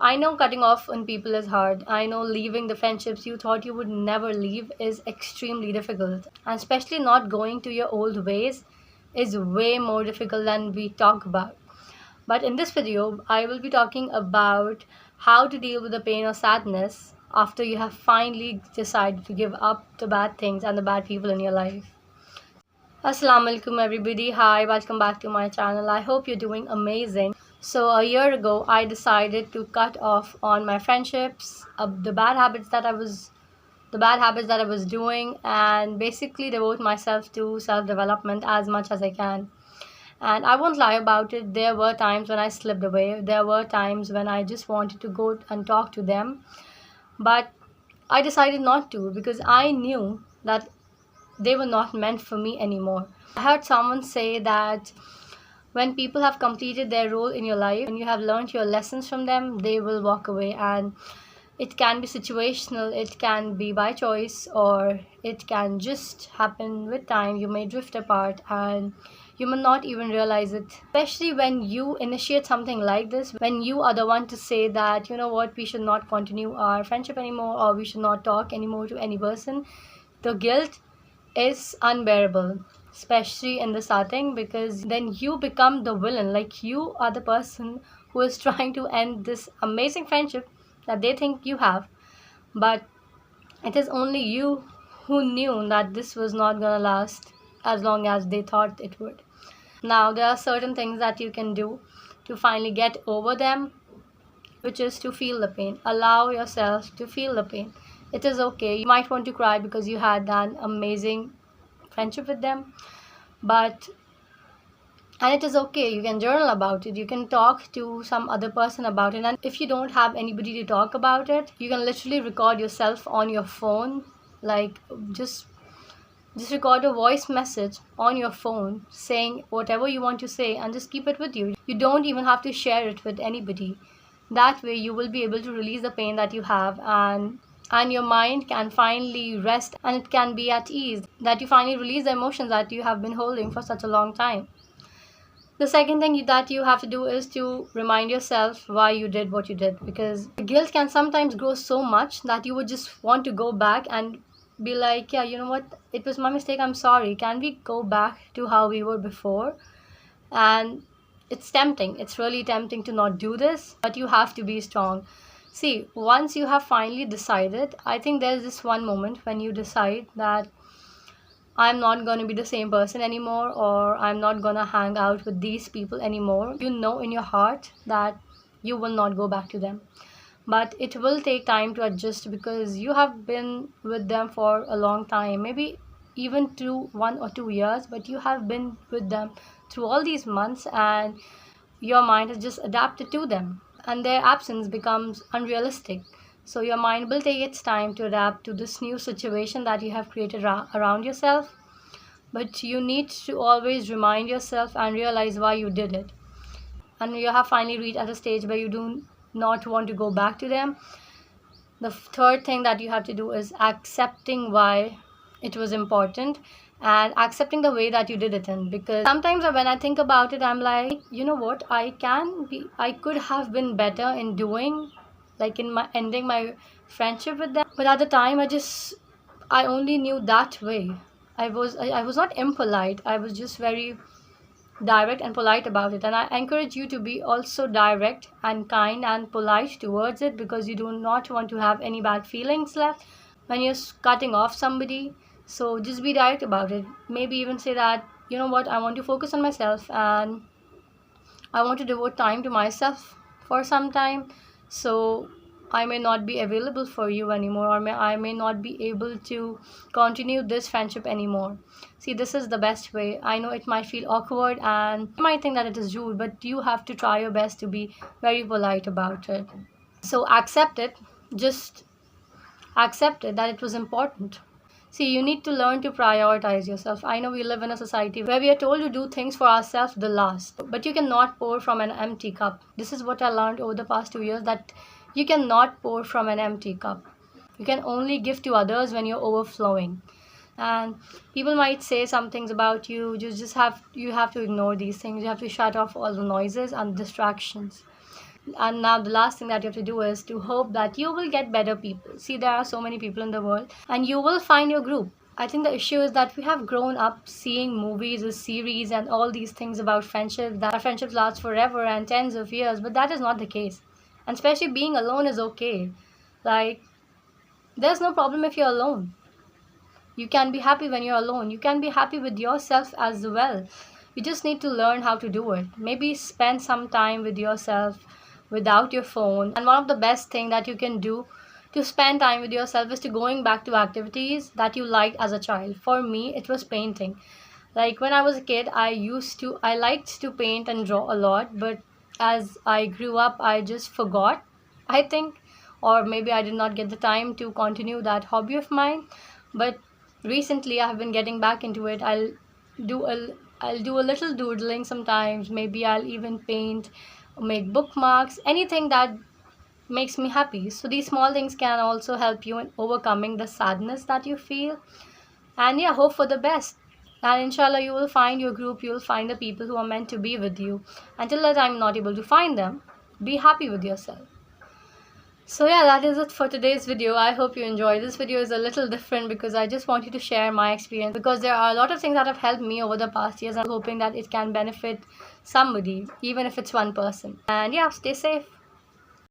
I know cutting off on people is hard. I know leaving the friendships you thought you would never leave is extremely difficult. And especially not going to your old ways is way more difficult than we talk about. But in this video, I will be talking about how to deal with the pain or sadness after you have finally decided to give up the bad things and the bad people in your life. Assalamu alaikum everybody. Hi, welcome back to my channel. I hope you're doing amazing. So a year ago, I decided to cut off on my friendships, the bad habits that I was doing, and basically devote myself to self-development as much as I can. And I won't lie about it. There were times when I slipped away. There were times when I just wanted to go and talk to them, but I decided not to because I knew that they were not meant for me anymore. I heard someone say that when people have completed their role in your life and you have learned your lessons from them, they will walk away. And it can be situational, it can be by choice, or it can just happen with time. You may drift apart and you may not even realize it. Especially when you initiate something like this, when you are the one to say that, you know what, we should not continue our friendship anymore, or we should not talk anymore to any person. The guilt is unbearable, especially in the starting, because then you become the villain. Like, you are the person who is trying to end this amazing friendship that they think you have, but it is only you who knew that this was not gonna last as long as they thought it would. Now, there are certain things that you can do to finally get over them, which is to feel the pain. Allow yourself to feel the pain. It is okay. You might want to cry because you had an amazing friendship with them, but and it is okay. You can journal about it. You can talk to some other person about it. And if you don't have anybody to talk about it, you can literally record yourself on your phone. Like, just record a voice message on your phone saying whatever you want to say and just keep it with you. You don't even have to share it with anybody. That way you will be able to release the pain that you have, and your mind can finally rest and it can be at ease, that you finally release the emotions that you have been holding for such a long time. The second thing that you have to do is to remind yourself why you did what you did, because guilt can sometimes grow so much that you would just want to go back and be like, yeah, you know what, it was my mistake, I'm sorry, can we go back to how we were before? And it's tempting, it's really tempting to not do this, but you have to be strong. See, once you have finally decided, I think there's this one moment when you decide that I'm not going to be the same person anymore, or I'm not going to hang out with these people anymore. You know in your heart that you will not go back to them. But it will take time to adjust because you have been with them for a long time, maybe even 1 or 2 years, but you have been with them through all these months, and your mind has just adapted to them, and their absence becomes unrealistic. So your mind will take its time to adapt to this new situation that you have created around yourself. But you need to always remind yourself and realize why you did it. And you have finally reached at a stage where you do not want to go back to them. The third thing that you have to do is accepting why it was important, and accepting the way that you did it in. Because sometimes when I think about it, I'm like, you know what, I could have been better in doing, like in my ending my friendship with them. But at the time, I only knew that way. I was not impolite. I was just very direct and polite about it. And I encourage you to be also direct and kind and polite towards it, because you do not want to have any bad feelings left when you're cutting off somebody. So just be direct about it. Maybe even say that, you know what, I want to focus on myself and I want to devote time to myself for some time. So I may not be available for you anymore, or I may not be able to continue this friendship anymore. See, this is the best way. I know it might feel awkward and you might think that it is rude, but you have to try your best to be very polite about it. So accept it. Just accept it that it was important. See, you need to learn to prioritize yourself. I know we live in a society where we are told to do things for ourselves the last, but you cannot pour from an empty cup. This is what I learned over the past 2 years, that you cannot pour from an empty cup. You can only give to others when you're overflowing. And people might say some things about you. You have to ignore these things. You have to shut off all the noises and distractions. And now the last thing that you have to do is to hope that you will get better people. See, there are so many people in the world, and you will find your group. I think the issue is that we have grown up seeing movies or series and all these things about friendship, that friendships last forever and tens of years, but that is not the case. And especially being alone is okay. Like, there's no problem if you're alone. You can be happy when you're alone. You can be happy with yourself as well. You just need to learn how to do it. Maybe spend some time with yourself without your phone. And one of the best thing that you can do to spend time with yourself is to going back to activities that you liked as a child. For me, it was painting. Like when I was a kid, I liked to paint and draw a lot, but as I grew up, I just forgot, I think, or maybe I did not get the time to continue that hobby of mine. But recently I've been getting back into it. Do a I'll do a little doodling sometimes. Maybe I'll even paint, make bookmarks, anything that makes me happy. So these small things can also help you in overcoming the sadness that you feel. And yeah, hope for the best. And inshallah, you will find your group, you will find the people who are meant to be with you. Until that I'm not able to find them, be happy with yourself. So yeah, that is it for today's video. I hope you enjoyed. This video is a little different because I just want you to share my experience, because there are a lot of things that have helped me over the past years. I'm hoping that it can benefit somebody, even if it's one person. And yeah, stay safe.